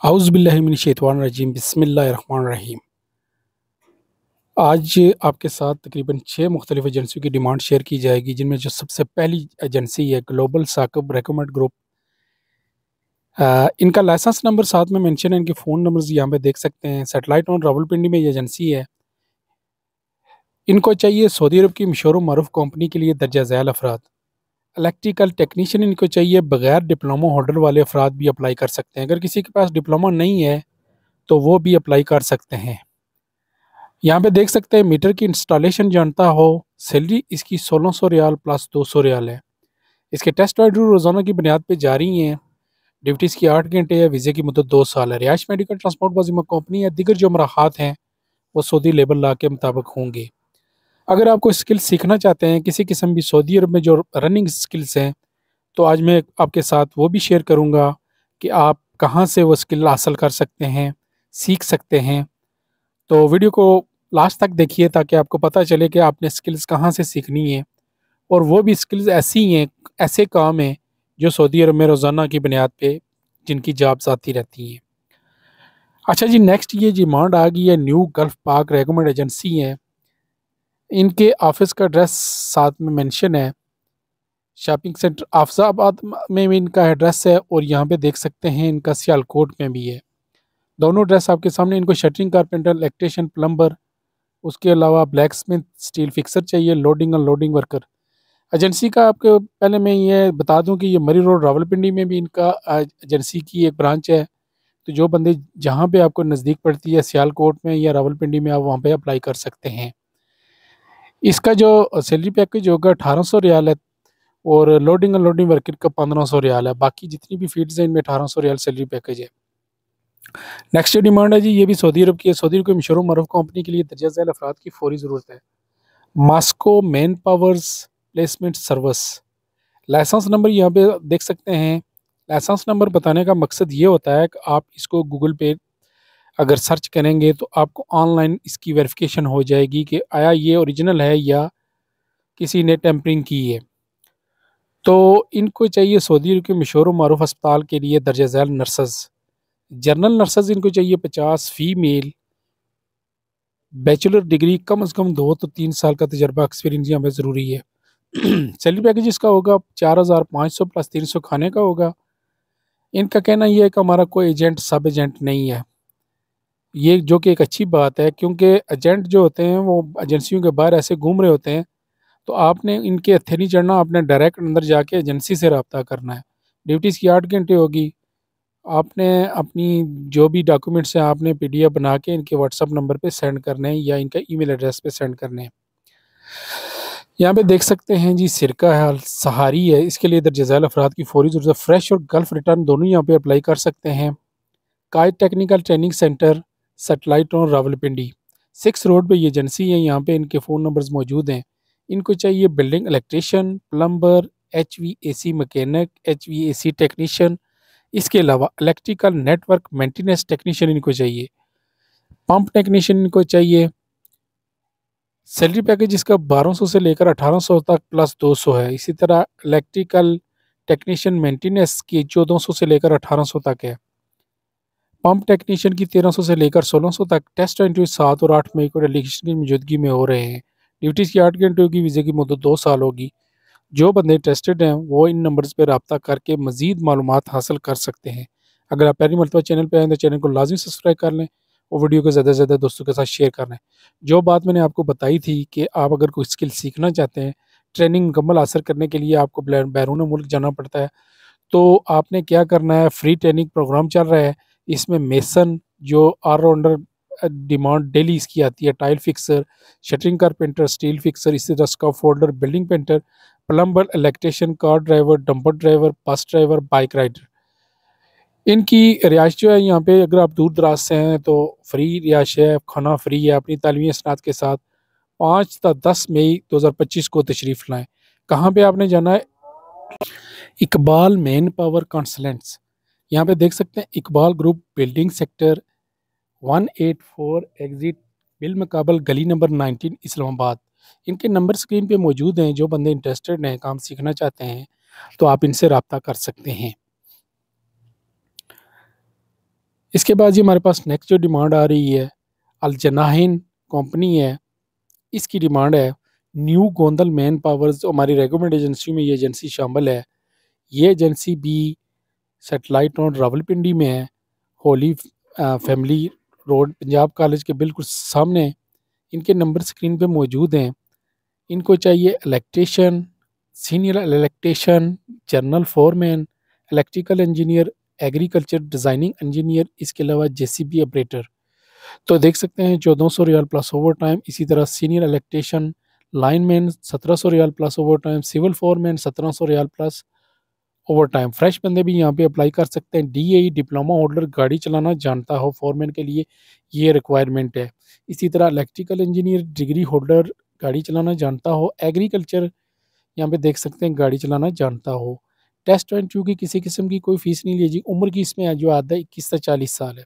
औज़ुबिल्लाहिमिनश्शैतानिर्रजीम बिस्मिल्लाहिर्रहमानिर्रहीम। आज आपके साथ तकरीबन 6 मुख्तलिफ़ एजेंसियों की डिमांड शेयर की जाएगी, जिनमें जो सबसे पहली एजेंसी है ग्लोबल साकिब रेकमेंड ग्रुप। इनका लाइसेंस नंबर साथ में मेंशन है, इनके फ़ोन नंबर्स यहाँ पे देख सकते हैं। सैटेलाइट ऑन रावलपिंडी में ये एजेंसी है। इनको चाहिए सऊदी अरब की मशहूर मरूफ कंपनी के लिए दर्जा ज़ैल अफराद। इलेक्ट्रिकल टेक्नीशियन इनको चाहिए, बगैर डिप्लोमा होल्डर वाले अफराद भी अप्लाई कर सकते हैं। अगर किसी के पास डिप्लोमा नहीं है तो वो भी अप्लाई कर सकते हैं। यहाँ पे देख सकते हैं मीटर की इंस्टॉलेशन जानता हो। सैलरी इसकी 1600 रियाल प्लस 200 रियाल है। इसके टेस्ट ड्राइव रोज़ाना की बुनियाद पे जारी हैं। ड्यूटीज़ की 8 घंटे है। वीज़े की मुद्दत 2 साल है। रिहाइश मेडिकल ट्रांसपोर्ट वाजिमा कंपनी है। दीगर जो मराहत हैं वो सऊदी लेबर लॉ के मुताबिक होंगे। अगर आपको स्किल सीखना चाहते हैं किसी किस्म भी सऊदी अरब में जो रनिंग स्किल्स हैं, तो आज मैं आपके साथ वो भी शेयर करूँगा कि आप कहाँ से वो स्किल हासिल कर सकते हैं, सीख सकते हैं। तो वीडियो को लास्ट तक देखिए ताकि आपको पता चले कि आपने स्किल्स कहाँ से सीखनी है, और वो भी स्किल्स ऐसी हैं, ऐसे काम हैं जो सऊदी अरब में रोज़ाना की बुनियाद पे जिनकी जॉब्स आती रहती हैं। अच्छा जी, नेक्स्ट ये डिमांड आ गई है new gulf park recommend agency है। इनके ऑफिस का एड्रेस साथ में मेंशन है। शॉपिंग सेंटर आफजाबाद में भी इनका एड्रेस है, और यहाँ पे देख सकते हैं इनका सियालकोट में भी है। दोनों एड्रेस आपके सामने। इनको शटरिंग कारपेंटर, इलेक्ट्रिशियन, प्लम्बर, उसके अलावा ब्लैक स्मिथ, स्टील फिक्सर चाहिए, लोडिंग अनलोडिंग वर्कर। एजेंसी का आपको पहले मैं ये बता दूं कि ये मरी रोड रावलपिंडी में भी इनका एजेंसी की एक ब्रांच है। तो जो बंदे जहाँ पे आपको नज़दीक पड़ती है, सियालकोट में या रावलपिंडी में, आप वहाँ पे अप्लाई कर सकते हैं। इसका जो सैलरी पैकेज होगा 1800 रियाल है, और लोडिंग अनलोडिंग वर्कर का 1500 रियाल है। बाकी जितनी भी फील्ड्स हैं इनमें 1800 रियाल सैलरी पैकेज है। नेक्स्ट डिमांड है जी, ये भी सऊदी अरब की है। सऊदी अरब की मशहूर मरूफ कंपनी के लिए दर्जा ज़ैल अफराद की फौरी ज़रूरत है। Moscow man powers placement service. License number यहाँ पे देख सकते हैं। लाइसेंस नंबर बताने का मकसद ये होता है कि आप इसको गूगल पे अगर सर्च करेंगे तो आपको ऑनलाइन इसकी वेरिफिकेशन हो जाएगी कि आया ये ओरिजिनल है या किसी ने टेम्परिंग की है। तो इनको चाहिए सऊदी अरब के मशहूर मरूफ अस्पताल के लिए दर्जा ज़ैल नर्सेज। जनरल नर्सेज इनको चाहिए 50 फीमेल, बैचलर डिग्री, कम से कम 2 तो 3 साल का तजर्बा एक्सपीरियंस यहाँ पे ज़रूरी है। सैलरी पैकेज इसका होगा 4500 प्लस 300 खाने का होगा। इनका कहना यह है कि हमारा कोई एजेंट सब एजेंट नहीं है, ये जो कि एक अच्छी बात है, क्योंकि एजेंट जो होते हैं वो एजेंसियों के बाहर ऐसे घूम रहे होते हैं। तो आपने इनके हथे नहीं चढ़ना, आपने डायरेक्ट अंदर जाके एजेंसी से रब्ता करना है। ड्यूटीज़ की 8 घंटे होगी। आपने अपनी जो भी डॉक्यूमेंट्स हैं आपने पीडीएफ बना के इनके व्हाट्सअप नंबर पे सेंड करने हैं या इनका ईमेल एड्रेस पे सेंड करने हैं। यहाँ पे देख सकते हैं जी, सिरका है, सहारी है, इसके लिए दर्जा ज़ैल अफराद की फौरी ज़रूरत है। फ्रेश और गल्फ रिटर्न दोनों यहाँ पे अप्लाई कर सकते हैं। कायद टेक्निकल ट्रेनिंग सेंटर, सैटेलाइट और रावलपिंडी 6 रोड पे ये एजेंसी है। यहाँ पे इनके फ़ोन नंबर्स मौजूद हैं। इनको चाहिए building electrician, plumber, HVAC mechanic, HVAC technician. इसके अलावा इलेक्ट्रिकल नेटवर्क मेंटेनेंस टेक्नीशियन इनको चाहिए। पंप टेक्नीशियन इनको चाहिए। सैलरी पैकेज इसका 1200 से लेकर 1800 तक प्लस 200 है। इसी तरह इलेक्ट्रिकल टेक्नीशियन मेंटेनेंस की 1400 से लेकर 1800 तक है। पंप टेक्नीशियन की 1300 से लेकर 1600 तक। टेस्ट इंटरव्यू 7 और 8 मई को डेलीगेशन की मौजूदगी में हो रहे हैं। ड्यूटीज़ की 8 घंटे होगी। वीज़े की मुद्दत 2 साल होगी। जो बंदे इंटरेस्टेड हैं वो इन नंबर्स पर रब्ता करके मज़ीद मालूमात हासिल कर सकते हैं। अगर आप पहली मरतबा चैनल पर आए तो चैनल को लाजमी सब्सक्राइब कर लें और वीडियो को ज़्यादा से ज़्यादा दोस्तों के साथ शेयर कर लें। जो बात मैंने आपको बताई थी कि आप अगर कोई स्किल सीखना चाहते हैं, ट्रेनिंग मुकम्मल हासिल करने के लिए आपको बैरून मुल्क जाना पड़ता है, तो आपने क्या करना है, फ्री ट्रेनिंग प्रोग्राम चल रहा है। इसमें मेसन जो ऑलराउंडर डिमांड डेली इसकी आती है, tile fixer, shuttering carpenter, steel fixer, इसी तरह scaffolder, building painter, plumber, electrician, car driver, dumper driver, bus driver, bike rider. इनकी रिहाइश जो है यहाँ पे, अगर आप दूर दराज से हैं तो फ्री रिहाइश है, खाना फ्री है। अपनी तालीमी स्नात के साथ 5 से 10 मई 2025 को तशरीफ़ लाएँ। कहाँ पे आपने जाना है? Iqbal man power consultants. यहाँ पे देख सकते हैं Iqbal group, building sector 184 exit बिल मुकाबल, गली नंबर 19, इस्लामाबाद। इनके नंबर स्क्रीन पे मौजूद हैं। जो बंदे इंटरेस्टेड हैं, काम सीखना चाहते हैं, तो आप इनसे रब्ता कर सकते हैं। इसके बाद जी हमारे पास नेक्स्ट जो डिमांड आ रही है, अल जनाहिन कंपनी है, इसकी डिमांड है न्यू गोंदल मैन पावर्स, जो हमारी रेकमेंड एजेंसी में ये एजेंसी शामिल है। ये एजेंसी भी सेटेलाइट रोड रावलपिंडी में है, Holi family road Punjab college के बिल्कुल सामने। इनके नंबर स्क्रीन पे मौजूद हैं। इनको चाहिए electrician, senior electrician, general foreman, electrical engineer, agriculture designing engineer, इसके अलावा जेसीबी ऑपरेटर। तो देख सकते हैं 1400 रियाल प्लस ओवर टाइम। इसी तरह senior electrician lineman 1700 riyal plus overtime, civil foreman 1700 riyal plus overtime. Fresh बंदे भी यहाँ पे अप्लाई कर सकते हैं। डीएई डिप्लोमा होल्डर गाड़ी चलाना जानता हो फोरमैन के लिए ये रिक्वायरमेंट है। इसी तरह इलेक्ट्रिकल इंजीनियर डिग्री होल्डर गाड़ी चलाना जानता हो। एग्रीकल्चर यहाँ पे देख सकते हैं गाड़ी चलाना जानता हो। टेस्ट एंड ट्यू की किसी किस्म की कोई फीस नहीं ली जी। उम्र की इसमें जो आता है 21 से 40 साल है।